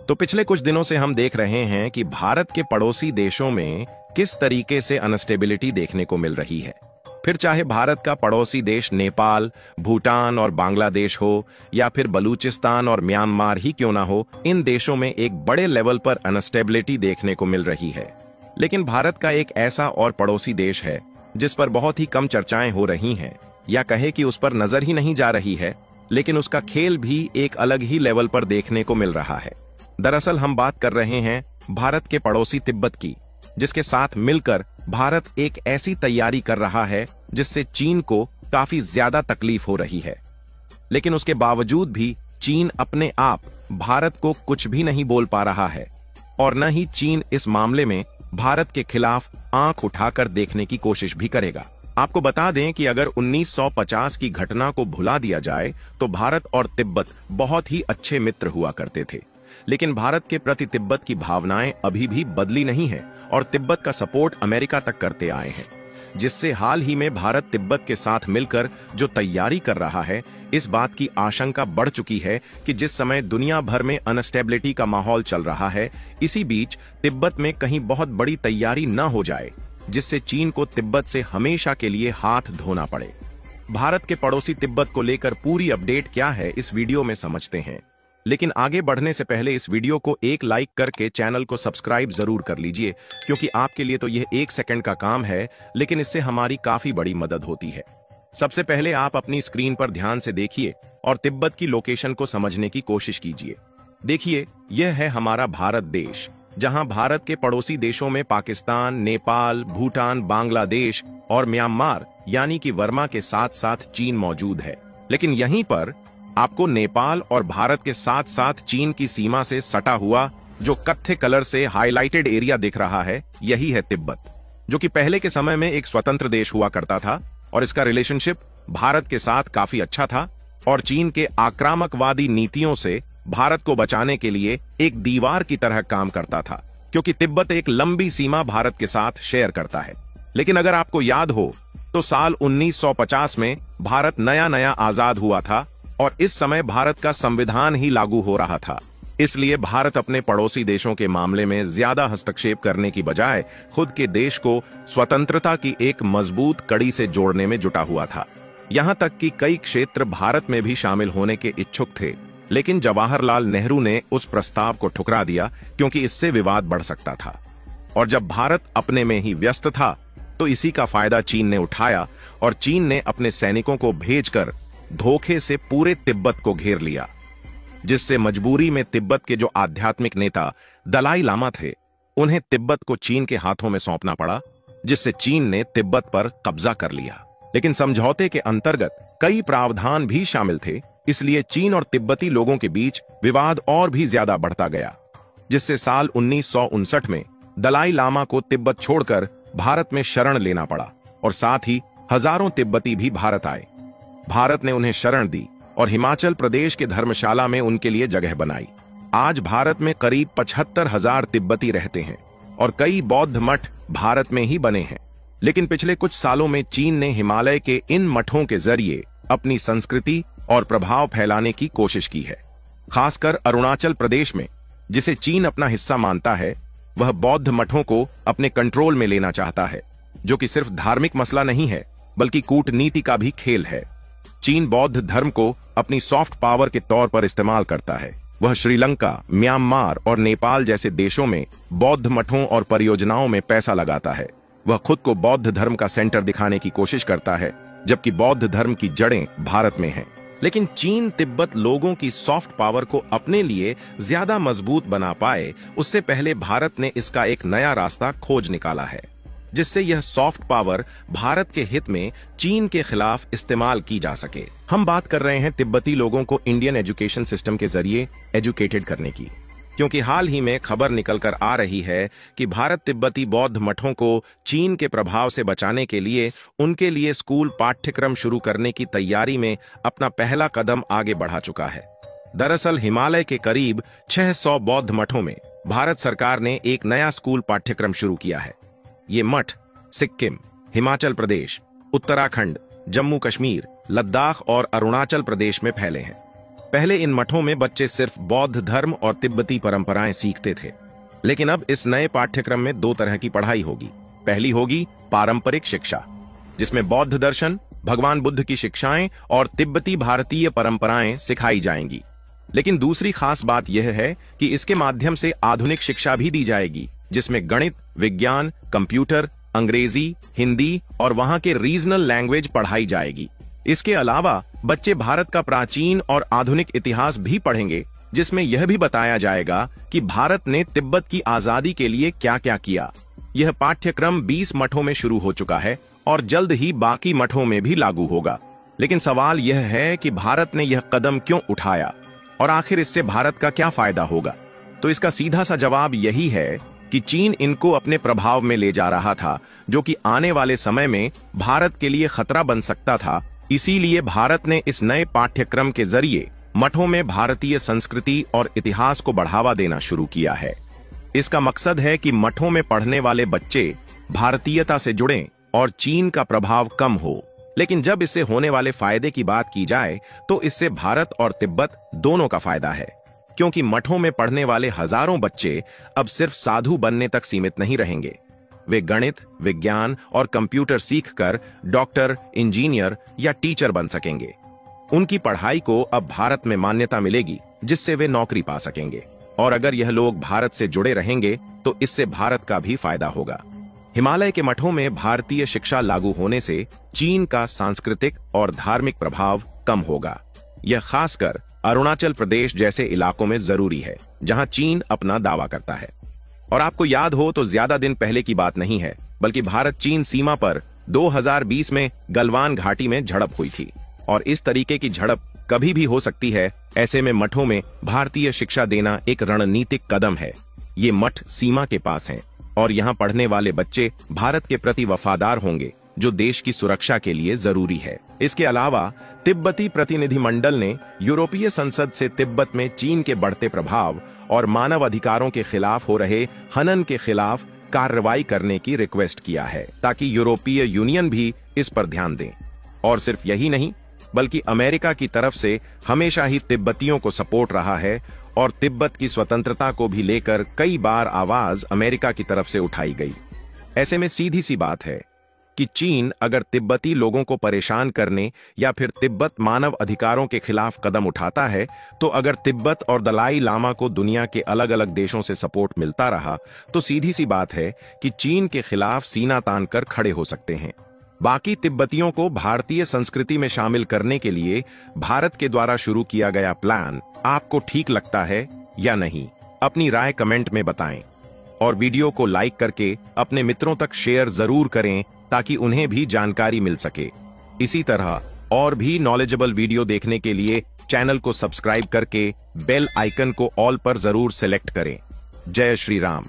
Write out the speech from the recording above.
तो पिछले कुछ दिनों से हम देख रहे हैं कि भारत के पड़ोसी देशों में किस तरीके से अनस्टेबिलिटी देखने को मिल रही है। फिर चाहे भारत का पड़ोसी देश नेपाल, भूटान और बांग्लादेश हो, या फिर बलूचिस्तान और म्यांमार ही क्यों ना हो, इन देशों में एक बड़े लेवल पर अनस्टेबिलिटी देखने को मिल रही है। लेकिन भारत का एक ऐसा और पड़ोसी देश है जिस पर बहुत ही कम चर्चाएं हो रही हैं, या कहे कि उस पर नजर ही नहीं जा रही है, लेकिन उसका खेल भी एक अलग ही लेवल पर देखने को मिल रहा है। दरअसल हम बात कर रहे हैं भारत के पड़ोसी तिब्बत की, जिसके साथ मिलकर भारत एक ऐसी तैयारी कर रहा है जिससे चीन को काफी ज्यादा तकलीफ हो रही है। लेकिन उसके बावजूद भी चीन अपने आप भारत को कुछ भी नहीं बोल पा रहा है, और न ही चीन इस मामले में भारत के खिलाफ आंख उठाकर देखने की कोशिश भी करेगा। आपको बता दें कि अगर 1950 की घटना को भुला दिया जाए तो भारत और तिब्बत बहुत ही अच्छे मित्र हुआ करते थे। लेकिन भारत के प्रति तिब्बत की भावनाएं अभी भी बदली नहीं है, और तिब्बत का सपोर्ट अमेरिका तक करते आए हैं, जिससे हाल ही में भारत तिब्बत के साथ मिलकर जो तैयारी कर रहा है, इस बात की आशंका बढ़ चुकी है कि जिस समय दुनिया भर में अनस्टेबिलिटी का माहौल चल रहा है, इसी बीच तिब्बत में कहीं बहुत बड़ी तैयारी न हो जाए जिससे चीन को तिब्बत से हमेशा के लिए हाथ धोना पड़े। भारत के पड़ोसी तिब्बत को लेकर पूरी अपडेट क्या है, इस वीडियो में समझते हैं। लेकिन आगे बढ़ने से पहले इस वीडियो को एक लाइक करके चैनल को सब्सक्राइब जरूर कर लीजिए, क्योंकि आपके लिए तो यह 1 सेकंड का काम है, लेकिन इससे हमारी काफी बड़ी मदद होती है। सबसे पहले आप अपनी स्क्रीन पर ध्यान से देखिए और तिब्बत की लोकेशन को समझने की कोशिश कीजिए। देखिए, यह है हमारा भारत देश, जहां भारत के पड़ोसी देशों में पाकिस्तान, नेपाल, भूटान, बांग्लादेश और म्यांमार यानी कि वर्मा के साथ साथ चीन मौजूद है। लेकिन यहीं पर आपको नेपाल और भारत के साथ साथ चीन की सीमा से सटा हुआ जो कत्थे कलर से हाईलाइटेड एरिया दिख रहा है, यही है तिब्बत, जो कि पहले के समय में एक स्वतंत्र देश हुआ करता था, और इसका रिलेशनशिप भारत के साथ काफी अच्छा था, और चीन के आक्रामकवादी नीतियों से भारत को बचाने के लिए एक दीवार की तरह काम करता था, क्योंकि तिब्बत एक लंबी सीमा भारत के साथ शेयर करता है। लेकिन अगर आपको याद हो तो साल 1950 में भारत नया नया आजाद हुआ था, और इस समय भारत का संविधान ही लागू हो रहा था। इसलिए भारत अपने पड़ोसी देशों के मामले में ज्यादा हस्तक्षेप करने की बजाय खुद के देश को स्वतंत्रता की एक मजबूत कड़ी से जोड़ने में जुटा हुआ था। यहां तक कि कई क्षेत्र भारत में भी शामिल होने के इच्छुक थे, लेकिन जवाहरलाल नेहरू ने उस प्रस्ताव को ठुकरा दिया, क्योंकि इससे विवाद बढ़ सकता था। और जब भारत अपने में ही व्यस्त था तो इसी का फायदा चीन ने उठाया, और चीन ने अपने सैनिकों को भेजकर धोखे से पूरे तिब्बत को घेर लिया, जिससे मजबूरी में तिब्बत के जो आध्यात्मिक नेता दलाई लामा थे, उन्हें तिब्बत को चीन के हाथों में सौंपना पड़ा, जिससे चीन ने तिब्बत पर कब्जा कर लिया। लेकिन समझौते के अंतर्गत कई प्रावधान भी शामिल थे, इसलिए चीन और तिब्बती लोगों के बीच विवाद और भी ज्यादा बढ़ता गया, जिससे साल 1959 में दलाई लामा को तिब्बत छोड़कर भारत में शरण लेना पड़ा, और साथ ही हजारों तिब्बती भी भारत आए। भारत ने उन्हें शरण दी और हिमाचल प्रदेश के धर्मशाला में उनके लिए जगह बनाई। आज भारत में करीब 75,000 तिब्बती रहते हैं, और कई बौद्ध मठ भारत में ही बने हैं। लेकिन पिछले कुछ सालों में चीन ने हिमालय के इन मठों के जरिए अपनी संस्कृति और प्रभाव फैलाने की कोशिश की है। खासकर अरुणाचल प्रदेश में, जिसे चीन अपना हिस्सा मानता है, वह बौद्ध मठों को अपने कंट्रोल में लेना चाहता है, जो कि सिर्फ धार्मिक मसला नहीं है, बल्कि कूटनीति का भी खेल है। चीन बौद्ध धर्म को अपनी सॉफ्ट पावर के तौर पर इस्तेमाल करता है। वह श्रीलंका, म्यांमार और नेपाल जैसे देशों में बौद्ध मठों और परियोजनाओं में पैसा लगाता है। वह खुद को बौद्ध धर्म का सेंटर दिखाने की कोशिश करता है, जबकि बौद्ध धर्म की जड़ें भारत में हैं। लेकिन चीन तिब्बत लोगों की सॉफ्ट पावर को अपने लिए ज्यादा मजबूत बना पाए, उससे पहले भारत ने इसका एक नया रास्ता खोज निकाला है, जिससे यह सॉफ्ट पावर भारत के हित में चीन के खिलाफ इस्तेमाल की जा सके। हम बात कर रहे हैं तिब्बती लोगों को इंडियन एजुकेशन सिस्टम के जरिए एजुकेटेड करने की, क्योंकि हाल ही में खबर निकलकर आ रही है कि भारत तिब्बती बौद्ध मठों को चीन के प्रभाव से बचाने के लिए उनके लिए स्कूल पाठ्यक्रम शुरू करने की तैयारी में अपना पहला कदम आगे बढ़ा चुका है। दरअसल हिमालय के करीब 600 बौद्ध मठों में भारत सरकार ने एक नया स्कूल पाठ्यक्रम शुरू किया है। ये मठ सिक्किम, हिमाचल प्रदेश, उत्तराखंड, जम्मू कश्मीर, लद्दाख और अरुणाचल प्रदेश में फैले हैं। पहले इन मठों में बच्चे सिर्फ बौद्ध धर्म और तिब्बती परंपराएं सीखते थे, लेकिन अब इस नए पाठ्यक्रम में दो तरह की पढ़ाई होगी। पहली होगी पारंपरिक शिक्षा, जिसमें बौद्ध दर्शन, भगवान बुद्ध की शिक्षाएं और तिब्बती भारतीय परंपराएं सिखाई जाएंगी। लेकिन दूसरी खास बात यह है कि इसके माध्यम से आधुनिक शिक्षा भी दी जाएगी, जिसमें गणित, विज्ञान, कंप्यूटर, अंग्रेजी, हिंदी और वहां के रीजनल लैंग्वेज पढ़ाई जाएगी। इसके अलावा बच्चे भारत का प्राचीन और आधुनिक इतिहास भी पढ़ेंगे, जिसमें यह भी बताया जाएगा कि भारत ने तिब्बत की आजादी के लिए क्या क्या किया। यह पाठ्यक्रम 20 मठों में शुरू हो चुका है और जल्द ही बाकी मठों में भी लागू होगा। लेकिन सवाल यह है कि भारत ने यह कदम क्यों उठाया और आखिर इससे भारत का क्या फायदा होगा। तो इसका सीधा सा जवाब यही है कि चीन इनको अपने प्रभाव में ले जा रहा था, जो कि आने वाले समय में भारत के लिए खतरा बन सकता था। इसीलिए भारत ने इस नए पाठ्यक्रम के जरिए मठों में भारतीय संस्कृति और इतिहास को बढ़ावा देना शुरू किया है। इसका मकसद है कि मठों में पढ़ने वाले बच्चे भारतीयता से जुड़ें और चीन का प्रभाव कम हो। लेकिन जब इससे होने वाले फायदे की बात की जाए तो इससे भारत और तिब्बत दोनों का फायदा है, क्योंकि मठों में पढ़ने वाले हजारों बच्चे अब सिर्फ साधु बनने तक सीमित नहीं रहेंगे। वे गणित, विज्ञान और कंप्यूटर सीखकर डॉक्टर, इंजीनियर या टीचर बन सकेंगे। उनकी पढ़ाई को अब भारत में मान्यता मिलेगी, जिससे वे नौकरी पा सकेंगे। और अगर यह लोग भारत से जुड़े रहेंगे तो इससे भारत का भी फायदा होगा। हिमालय के मठों में भारतीय शिक्षा लागू होने से चीन का सांस्कृतिक और धार्मिक प्रभाव कम होगा। यह खासकर अरुणाचल प्रदेश जैसे इलाकों में जरूरी है, जहां चीन अपना दावा करता है। और आपको याद हो तो ज्यादा दिन पहले की बात नहीं है, बल्कि भारत चीन सीमा पर 2020 में गलवान घाटी में झड़प हुई थी। और इस तरीके की झड़प कभी भी हो सकती है। ऐसे में मठों में भारतीय शिक्षा देना एक रणनीतिक कदम है। ये मठ सीमा के पास हैं और यहाँ पढ़ने वाले बच्चे भारत के प्रति वफादार होंगे, जो देश की सुरक्षा के लिए जरूरी है। इसके अलावा तिब्बती प्रतिनिधिमंडल ने यूरोपीय संसद से तिब्बत में चीन के बढ़ते प्रभाव और मानव अधिकारों के खिलाफ हो रहे हनन के खिलाफ कार्रवाई करने की रिक्वेस्ट किया है, ताकि यूरोपीय यूनियन भी इस पर ध्यान दें। और सिर्फ यही नहीं, बल्कि अमेरिका की तरफ से हमेशा ही तिब्बतियों को सपोर्ट रहा है और तिब्बत की स्वतंत्रता को भी लेकर कई बार आवाज अमेरिका की तरफ से उठाई गई। ऐसे में सीधी सी बात है कि चीन अगर तिब्बती लोगों को परेशान करने या फिर तिब्बत मानव अधिकारों के खिलाफ कदम उठाता है, तो अगर तिब्बत और दलाई लामा को दुनिया के अलग अलग देशों से सपोर्ट मिलता रहा, तो सीधी सी बात है कि चीन के खिलाफ सीना तान कर खड़े हो सकते हैं। बाकी तिब्बतियों को भारतीय संस्कृति में शामिल करने के लिए भारत के द्वारा शुरू किया गया प्लान आपको ठीक लगता है या नहीं? अपनी राय कमेंट में बताएं और वीडियो को लाइक करके अपने मित्रों तक शेयर जरूर करें, ताकि उन्हें भी जानकारी मिल सके। इसी तरह और भी नॉलेजेबल वीडियो देखने के लिए चैनल को सब्सक्राइब करके बेल आइकन को ऑल पर जरूर सेलेक्ट करें। जय श्री राम।